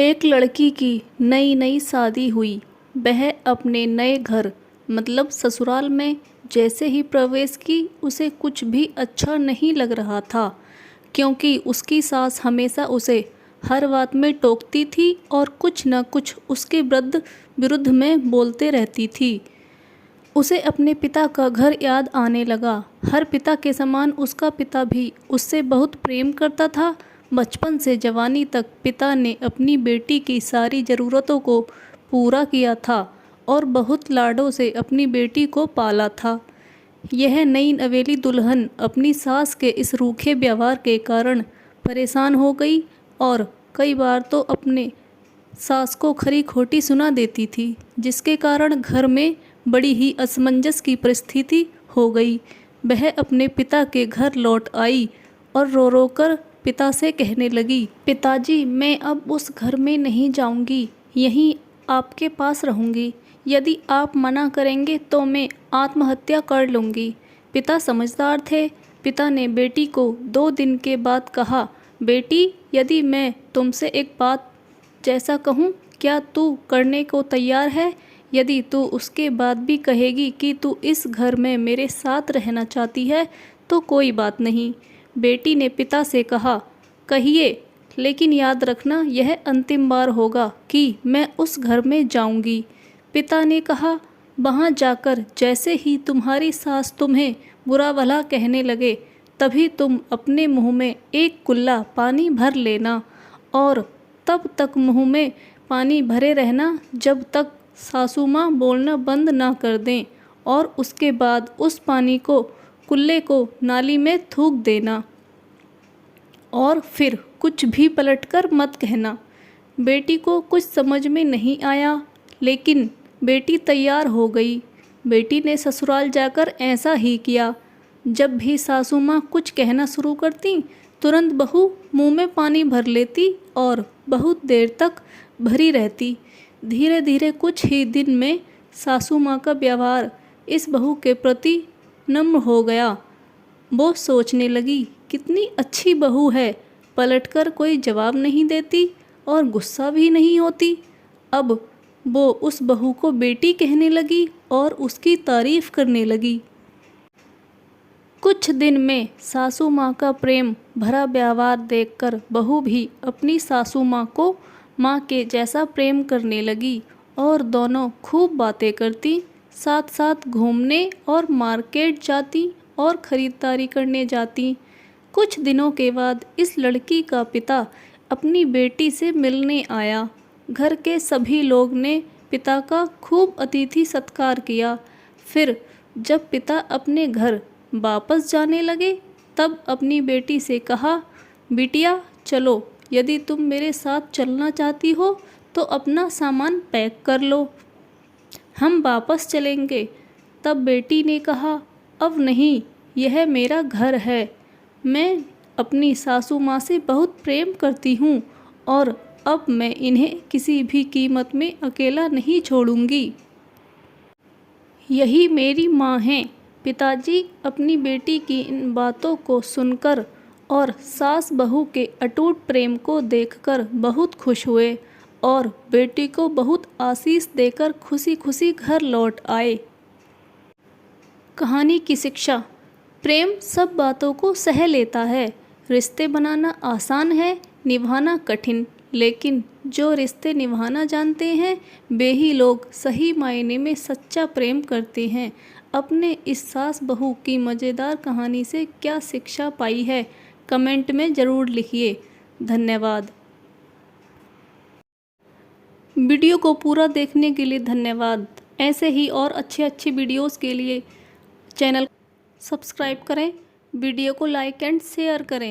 एक लड़की की नई नई शादी हुई। वह अपने नए घर मतलब ससुराल में जैसे ही प्रवेश की उसे कुछ भी अच्छा नहीं लग रहा था, क्योंकि उसकी सास हमेशा उसे हर बात में टोकती थी और कुछ न कुछ उसके विरुद्ध में बोलते रहती थी। उसे अपने पिता का घर याद आने लगा। हर पिता के समान उसका पिता भी उससे बहुत प्रेम करता था। बचपन से जवानी तक पिता ने अपनी बेटी की सारी ज़रूरतों को पूरा किया था और बहुत लाडों से अपनी बेटी को पाला था। यह नई नवेली दुल्हन अपनी सास के इस रूखे व्यवहार के कारण परेशान हो गई और कई बार तो अपने सास को खरी खोटी सुना देती थी, जिसके कारण घर में बड़ी ही असमंजस की परिस्थिति हो गई। वह अपने पिता के घर लौट आई और रो रो कर पिता से कहने लगी, पिताजी, मैं अब उस घर में नहीं जाऊंगी, यहीं आपके पास रहूंगी। यदि आप मना करेंगे तो मैं आत्महत्या कर लूँगी। पिता समझदार थे। पिता ने बेटी को 2 दिन के बाद कहा, बेटी, यदि मैं तुमसे एक बात जैसा कहूँ, क्या तू करने को तैयार है? यदि तू उसके बाद भी कहेगी कि तू इस घर में मेरे साथ रहना चाहती है तो कोई बात नहीं। बेटी ने पिता से कहा, कहिए, लेकिन याद रखना यह अंतिम बार होगा कि मैं उस घर में जाऊंगी। पिता ने कहा, वहाँ जाकर जैसे ही तुम्हारी सास तुम्हें बुरा भला कहने लगे, तभी तुम अपने मुंह में एक कुल्ला पानी भर लेना और तब तक मुंह में पानी भरे रहना जब तक सासू माँ बोलना बंद ना कर दें, और उसके बाद उस पानी को कुल्ले को नाली में थूक देना और फिर कुछ भी पलटकर मत कहना। बेटी को कुछ समझ में नहीं आया, लेकिन बेटी तैयार हो गई। बेटी ने ससुराल जाकर ऐसा ही किया। जब भी सासू माँ कुछ कहना शुरू करती, तुरंत बहू मुंह में पानी भर लेती और बहुत देर तक भरी रहती। धीरे धीरे कुछ ही दिन में सासू माँ का व्यवहार इस बहू के प्रति नम्र हो गया। वो सोचने लगी, कितनी अच्छी बहू है, पलटकर कोई जवाब नहीं देती और गुस्सा भी नहीं होती। अब वो उस बहू को बेटी कहने लगी और उसकी तारीफ करने लगी। कुछ दिन में सासू माँ का प्रेम भरा व्यवहार देखकर बहू भी अपनी सासू माँ को माँ के जैसा प्रेम करने लगी और दोनों खूब बातें करती, साथ साथ घूमने और मार्केट जाती और ख़रीदारी करने जाती। कुछ दिनों के बाद इस लड़की का पिता अपनी बेटी से मिलने आया। घर के सभी लोग ने पिता का खूब अतिथि सत्कार किया। फिर जब पिता अपने घर वापस जाने लगे, तब अपनी बेटी से कहा, बिटिया चलो, यदि तुम मेरे साथ चलना चाहती हो तो अपना सामान पैक कर लो, हम वापस चलेंगे। तब बेटी ने कहा, अब नहीं, यह मेरा घर है, मैं अपनी सासू माँ से बहुत प्रेम करती हूँ और अब मैं इन्हें किसी भी कीमत में अकेला नहीं छोड़ूंगी। यही मेरी माँ हैं। पिताजी अपनी बेटी की इन बातों को सुनकर और सास बहू के अटूट प्रेम को देखकर बहुत खुश हुए और बेटी को बहुत आशीष देकर खुशी खुशी घर लौट आए। कहानी की शिक्षा। प्रेम सब बातों को सह लेता है। रिश्ते बनाना आसान है, निभाना कठिन, लेकिन जो रिश्ते निभाना जानते हैं वे ही लोग सही मायने में सच्चा प्रेम करते हैं। अपने इस सास बहू की मज़ेदार कहानी से क्या शिक्षा पाई है, कमेंट में ज़रूर लिखिए। धन्यवाद। वीडियो को पूरा देखने के लिए धन्यवाद। ऐसे ही और अच्छे वीडियोस के लिए चैनल सब्सक्राइब करें, वीडियो को लाइक एंड शेयर करें।